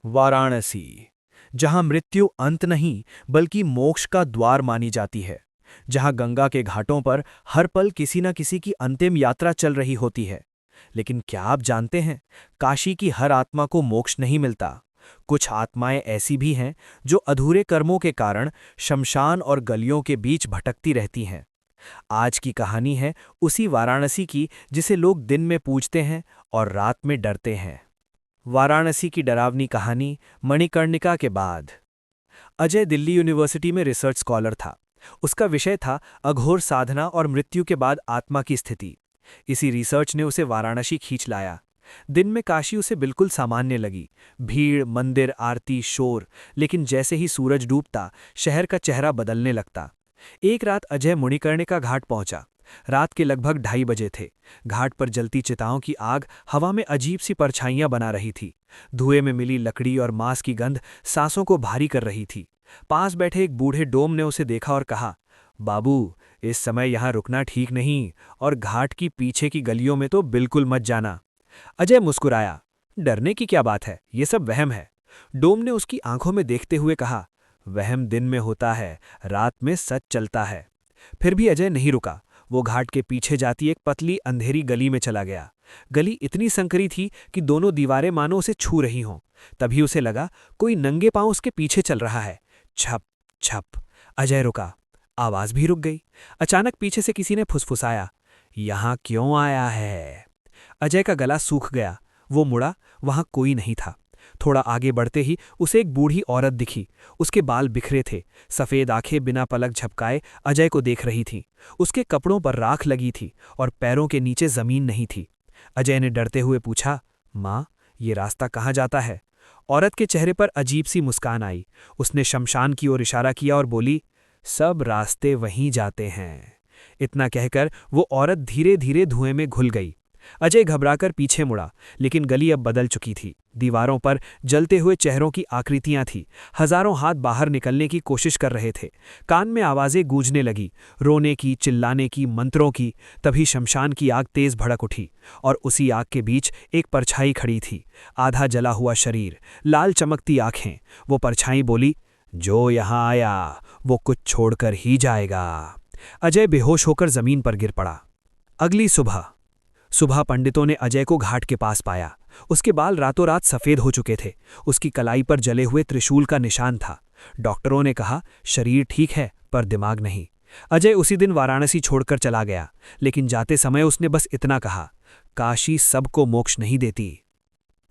वाराणसी, जहां मृत्यु अंत नहीं बल्कि मोक्ष का द्वार मानी जाती है, जहां गंगा के घाटों पर हर पल किसी न किसी की अंतिम यात्रा चल रही होती है। लेकिन क्या आप जानते हैं, काशी की हर आत्मा को मोक्ष नहीं मिलता। कुछ आत्माएं ऐसी भी हैं जो अधूरे कर्मों के कारण शमशान और गलियों के बीच भटकती रहती हैं। आज की कहानी है उसी वाराणसी की जिसे लोग दिन में पूजते हैं और रात में डरते हैं। वाराणसी की डरावनी कहानी मणिकर्णिका के बाद। अजय दिल्ली यूनिवर्सिटी में रिसर्च स्कॉलर था। उसका विषय था अघोर साधना और मृत्यु के बाद आत्मा की स्थिति। इसी रिसर्च ने उसे वाराणसी खींच लाया। दिन में काशी उसे बिल्कुल सामान्य लगी, भीड़, मंदिर, आरती, शोर। लेकिन जैसे ही सूरज डूबता, शहर का चेहरा बदलने लगता। एक रात अजय मणिकर्णिका घाट पहुंचा। रात के लगभग 2:30 थे। घाट पर जलती चिताओं की आग हवा में अजीब सी परछाइयां बना रही थी। धुएं में मिली लकड़ी और मांस की गंध सांसों को भारी कर रही थी। पास बैठे एक बूढ़े डोम ने उसे देखा और कहा, बाबू, इस समय यहां रुकना ठीक नहीं, और घाट की पीछे की गलियों में तो बिल्कुल मत जाना। अजय मुस्कुराया। डरने की क्या बात है, ये सब वहम है। डोम ने उसकी आंखों में देखते हुए कहा, वहम दिन में होता है, रात में सच चलता है। फिर भी अजय नहीं रुका। वो घाट के पीछे जाती एक पतली अंधेरी गली में चला गया। गली इतनी संकरी थी कि दोनों दीवारें मानो उसे छू रही हों। तभी उसे लगा कोई नंगे पांव उसके पीछे चल रहा है। छप छप। अजय रुका। आवाज भी रुक गई। अचानक पीछे से किसी ने फुसफुसाया, यहां क्यों आया है? अजय का गला सूख गया। वो मुड़ा, वहां कोई नहीं था। थोड़ा आगे बढ़ते ही उसे एक बूढ़ी औरत दिखी। उसके बाल बिखरे थे, सफेद आंखें बिना पलक झपकाए अजय को देख रही थीं। उसके कपड़ों पर राख लगी थी और पैरों के नीचे जमीन नहीं थी। अजय ने डरते हुए पूछा, माँ, ये रास्ता कहाँ जाता है? औरत के चेहरे पर अजीब सी मुस्कान आई। उसने शमशान की ओर इशारा किया और बोली, सब रास्ते वहीं जाते हैं। इतना कहकर वो औरत धीरे धीरे धुएं में घुल गई। अजय घबराकर पीछे मुड़ा, लेकिन गली अब बदल चुकी थी। दीवारों पर जलते हुए चेहरों की आकृतियां थीं। हजारों हाथ बाहर निकलने की कोशिश कर रहे थे। कान में आवाजें गूंजने लगी, रोने की, चिल्लाने की, मंत्रों की। तभी शमशान की आग तेज भड़क उठी और उसी आग के बीच एक परछाई खड़ी थी। आधा जला हुआ शरीर, लाल चमकती आंखें। वो परछाई बोली, जो यहां आया वो कुछ छोड़कर ही जाएगा। अजय बेहोश होकर जमीन पर गिर पड़ा। अगली सुबह पंडितों ने अजय को घाट के पास पाया। उसके बाल रातों रात सफेद हो चुके थे। उसकी कलाई पर जले हुए त्रिशूल का निशान था। डॉक्टरों ने कहा, शरीर ठीक है पर दिमाग नहीं। अजय उसी दिन वाराणसी छोड़कर चला गया, लेकिन जाते समय उसने बस इतना कहा, काशी सबको मोक्ष नहीं देती।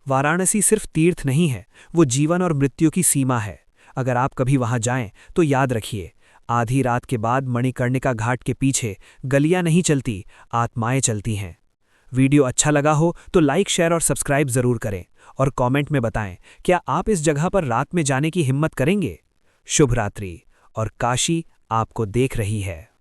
वाराणसी सिर्फ तीर्थ नहीं है, वो जीवन और मृत्यु की सीमा है। अगर आप कभी वहां जाएं तो याद रखिए, आधी रात के बाद मणिकर्णिका घाट के पीछे गलियां नहीं चलती, आत्माएं चलती हैं। वीडियो अच्छा लगा हो तो लाइक, शेयर और सब्सक्राइब जरूर करें, और कमेंट में बताएं, क्या आप इस जगह पर रात में जाने की हिम्मत करेंगे? शुभ रात्रि, और काशी आपको देख रही है।